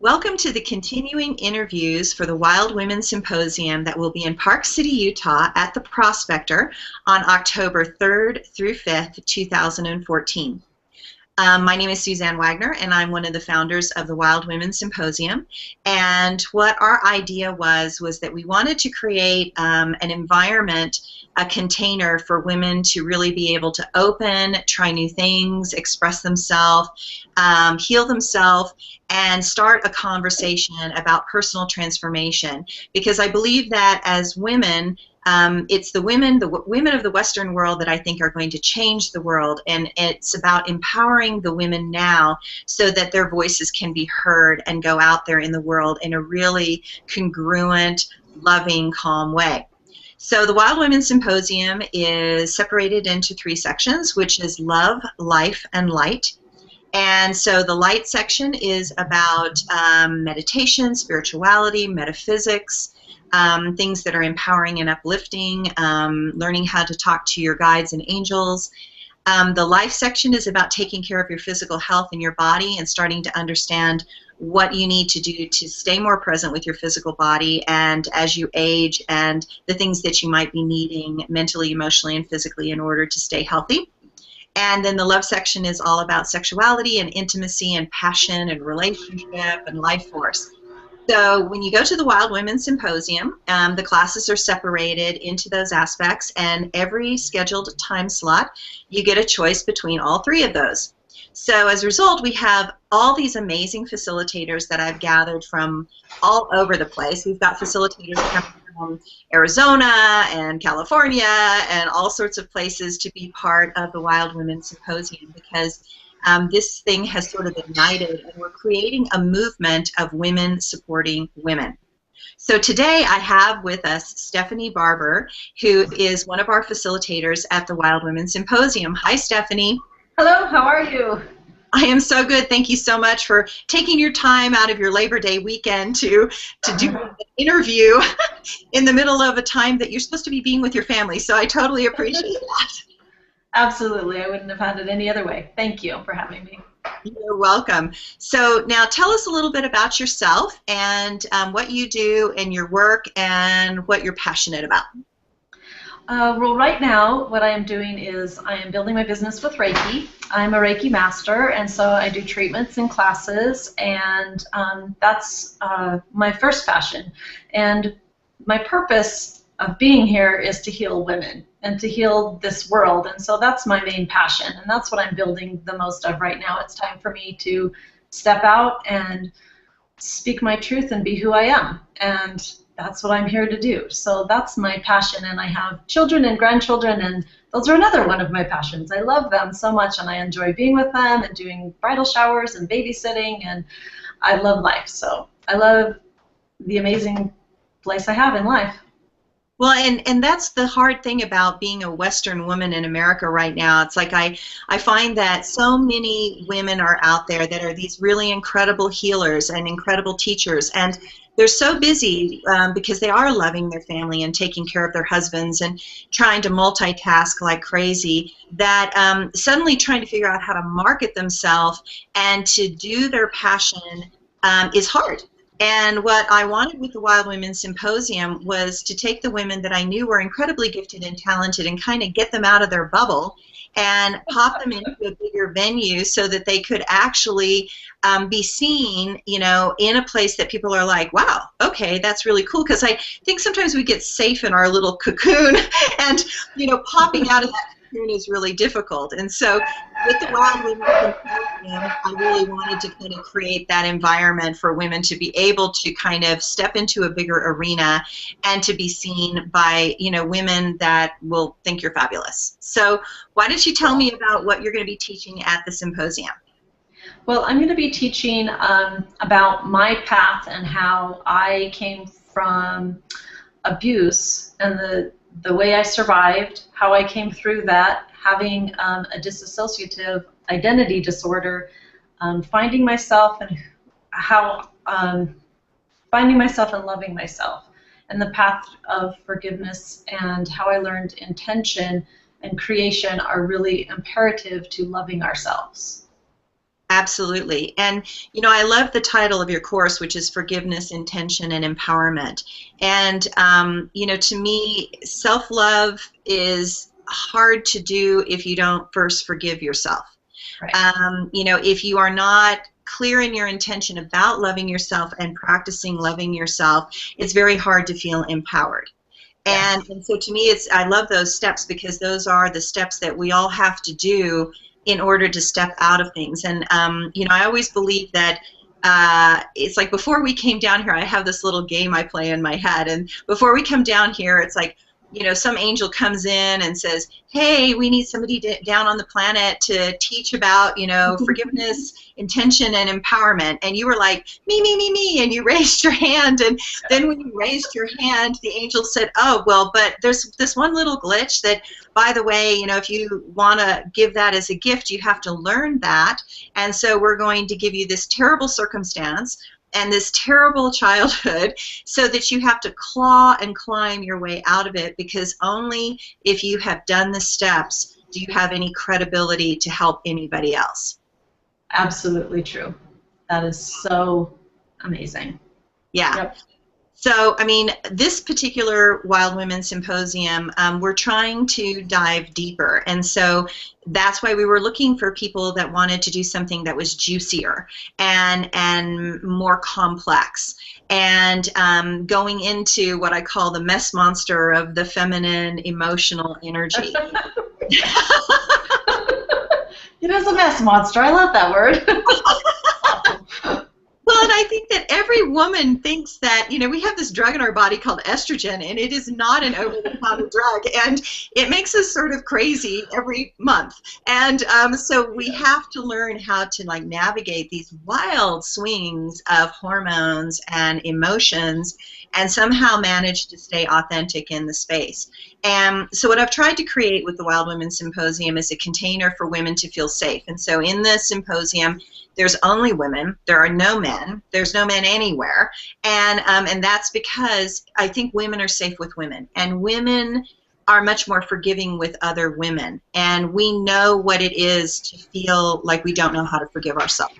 Welcome to the continuing interviews for the Wild Women Symposium that will be in Park City, Utah at the Prospector on October 3rd through 5th, 2014. My name is Suzanne Wagner, and I'm one of the founders of the Wild Women Symposium. And what our idea was that we wanted to create an environment, a container for women to really be able to open, try new things, express themselves, heal themselves, and start a conversation about personal transformation. Because I believe that as women, it's the women of the Western world that I think are going to change the world, and it's about empowering the women now so that their voices can be heard and go out there in the world in a really congruent, loving, calm way. So the Wild Women Symposium is separated into 3 sections, which is love, life, and light. And so the light section is about meditation, spirituality, metaphysics, things that are empowering and uplifting, learning how to talk to your guides and angels. The life section is about taking care of your physical health and your body and starting to understand what you need to do to stay more present with your physical body and as you age, and the things that you might be needing mentally, emotionally, and physically in order to stay healthy. And then the love section is all about sexuality and intimacy and passion and relationship and life force. So when you go to the Wild Women Symposium, the classes are separated into those aspects, and every scheduled time slot, you get a choice between all 3 of those. So as a result, we have all these amazing facilitators that I've gathered from all over the place. We've got facilitators coming from Arizona and California and all sorts of places to be part of the Wild Women Symposium, because this thing has sort of ignited, and we're creating a movement of women supporting women. So today I have with us Stephanie Barber, who is one of our facilitators at the Wild Women Symposium. Hi, Stephanie. Hello, how are you? I am so good. Thank you so much for taking your time out of your Labor Day weekend to do an interview in the middle of a time that you're supposed to be being with your family. So I totally appreciate that. Absolutely. I wouldn't have had it any other way. Thank you for having me. You're welcome. So now tell us a little bit about yourself and what you do in your work and what you're passionate about. Well, right now, what I am doing is I am building my business with Reiki. I'm a Reiki master, and so I do treatments and classes, and that's my first passion. And my purpose of being here is to heal women and to heal this world, and so that's my main passion, and that's what I'm building the most of right now. It's time for me to step out and speak my truth and be who I am, and that's what I'm here to do. So that's my passion, and I have children and grandchildren, and those are another one of my passions. I love them so much, and I enjoy being with them and doing bridal showers and babysitting, and I love life. So I love the amazing place I have in life. Well, and that's the hard thing about being a Western woman in America right now. It's like I find that so many women are out there that are these really incredible healers and incredible teachers, and they're so busy because they are loving their family and taking care of their husbands and trying to multitask like crazy, that suddenly trying to figure out how to market themselves and to do their passion is hard. And what I wanted with the Wild Women Symposium was to take the women that I knew were incredibly gifted and talented and kind of get them out of their bubble and pop them into a bigger venue so that they could actually be seen, you know, in a place that people are like, wow, okay, that's really cool. Because I think sometimes we get safe in our little cocoon, and, you know, popping out of that cocoon is really difficult. And so with the Wild Women Symposium, I really wanted to kind of create that environment for women to be able to kind of step into a bigger arena and to be seen by, you know, women that will think you're fabulous. So why don't you tell me about what you're going to be teaching at the symposium? Well, I'm going to be teaching about my path and how I came from abuse and the way I survived, how I came through that, having a dissociative identity disorder, finding myself and how finding myself and loving myself, and the path of forgiveness, and how I learned intention and creation are really imperative to loving ourselves. Absolutely. And, I love the title of your course, which is Forgiveness, Intention, and Empowerment. And, to me, self-love is hard to do if you don't first forgive yourself. Right. If you are not clear in your intention about loving yourself and practicing loving yourself, it's very hard to feel empowered. Yes. And so to me, I love those steps because those are the steps that we all have to do in order to step out of things. And, I always believe that it's like before we came down here, I have this little game I play in my head. And before we come down here, it's like, some angel comes in and says, hey, we need somebody down on the planet to teach about, forgiveness, intention, and empowerment. And you were like, me, and you raised your hand. And then when you raised your hand, the angel said, oh, well, but there's this one little glitch that, by the way, if you want to give that as a gift, you have to learn that. And so we're going to give you this terrible circumstance and this terrible childhood so that you have to claw and climb your way out of it, because only if you have done the steps do you have any credibility to help anybody else. Absolutely true. That is so amazing. Yeah. Yep. So, this particular Wild Women Symposium, we're trying to dive deeper. And so that's why we were looking for people that wanted to do something that was juicier and more complex. And going into what I call the mess monster of the feminine emotional energy. It is a mess monster. I love that word. Well, and I think that every woman thinks that, we have this drug in our body called estrogen, and it is not an over-the-counter drug, and it makes us sort of crazy every month. And so we have to learn how to navigate these wild swings of hormones and emotions and somehow manage to stay authentic in the space. And so what I've tried to create with the Wild Women Symposium is a container for women to feel safe. And so in the symposium, there's only women. There are no men. There's no men anywhere. And that's because I think women are safe with women. And women are much more forgiving with other women. And we know what it is to feel like we don't know how to forgive ourselves.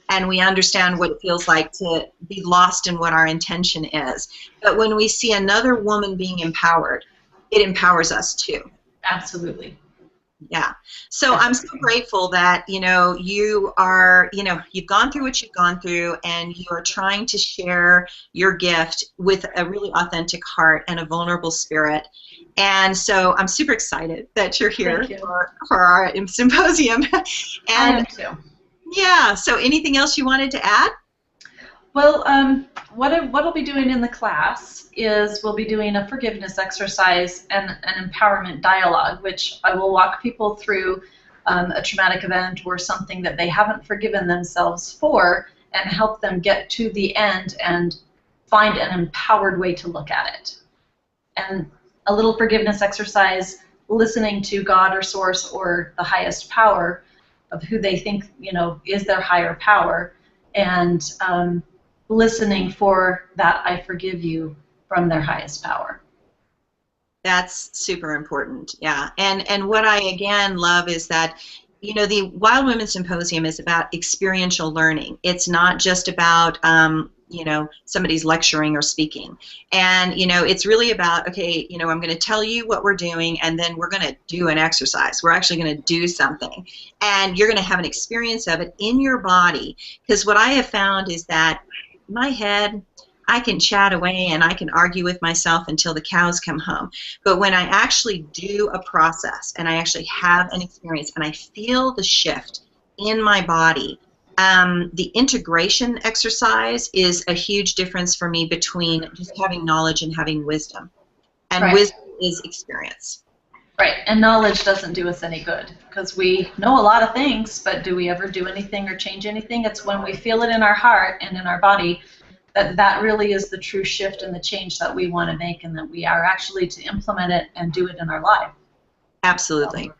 And we understand what it feels like to be lost in what our intention is. But when we see another woman being empowered, it empowers us too. Absolutely. Yeah. So I'm so grateful that, you are, you've gone through what you've gone through, and you are trying to share your gift with a really authentic heart and a vulnerable spirit. And so I'm super excited that you're here for our symposium. And I am too. Yeah. So anything else you wanted to add? Well, what I'll be doing in the class is we'll be doing a forgiveness exercise and an empowerment dialogue, which I will walk people through a traumatic event or something that they haven't forgiven themselves for, and help them get to the end and find an empowered way to look at it. And a little forgiveness exercise, listening to God or Source or the highest power of who they think, is their higher power, and listening for that I forgive you from their highest power. That's super important, yeah. And what I, again, love is that, the Wild Women Symposium is about experiential learning. It's not just about, somebody's lecturing or speaking. And, it's really about, okay, I'm going to tell you what we're doing, and then we're going to do an exercise. We're actually going to do something. And you're going to have an experience of it in your body. Because what I have found is that my head, I can chat away and I can argue with myself until the cows come home. But when I actually do a process and I actually have an experience and I feel the shift in my body, the integration exercise is a huge difference for me between just having knowledge and having wisdom. And Right. Wisdom is experience. Right, and knowledge doesn't do us any good, because we know a lot of things, but do we ever do anything or change anything? It's when we feel it in our heart and in our body that really is the true shift and the change that we want to make, and that we are actually to implement it and do it in our life. Absolutely.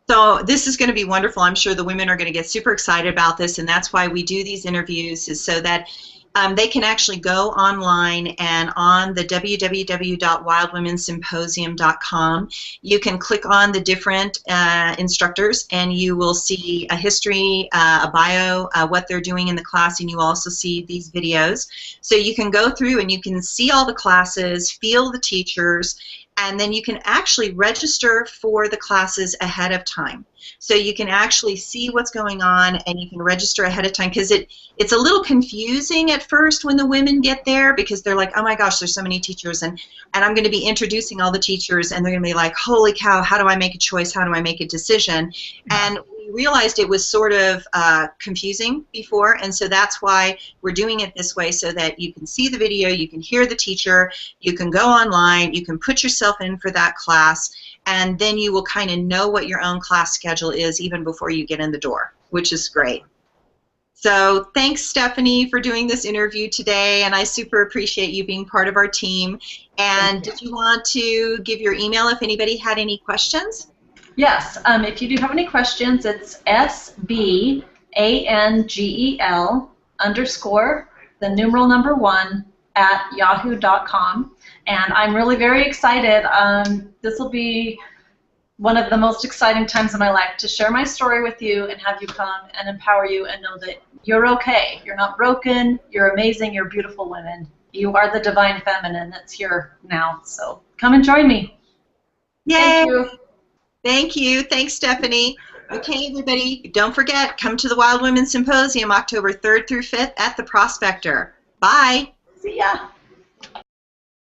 So this is going to be wonderful. I'm sure the women are going to get super excited about this, and that's why we do these interviews, is so that they can actually go online, and on the www.wildwomensymposium.com, you can click on the different instructors, and you will see a history, a bio, what they're doing in the class, and you also see these videos. So you can go through and you can see all the classes, feel the teachers, and then you can actually register for the classes ahead of time. So you can actually see what's going on, and you can register ahead of time, because it's a little confusing at first when the women get there, because they're like, oh my gosh, there's so many teachers, and I'm going to be introducing all the teachers, and they're going to be like, holy cow, how do I make a choice? How do I make a decision? And we realized it was sort of confusing before, and so that's why we're doing it this way, so that you can see the video, you can hear the teacher, you can go online, you can put yourself in for that class, and then you will kind of know what your own class schedule is even before you get in the door, which is great. So thanks, Stephanie, for doing this interview today, and I super appreciate you being part of our team. And did you want to give your email if anybody had any questions? Yes, if you do have any questions, it's SBANGEL_1 and I'm really very excited. This will be one of the most exciting times of my life to share my story with you and have you come and empower you and know that you're okay. You're not broken. You're amazing. You're beautiful women. You are the divine feminine that's here now. So come and join me. Yay. Thank you. Thank you. Thanks, Stephanie. Okay, everybody, don't forget, come to the Wild Women Symposium October 3rd through 5th at the Prospector. Bye. See ya.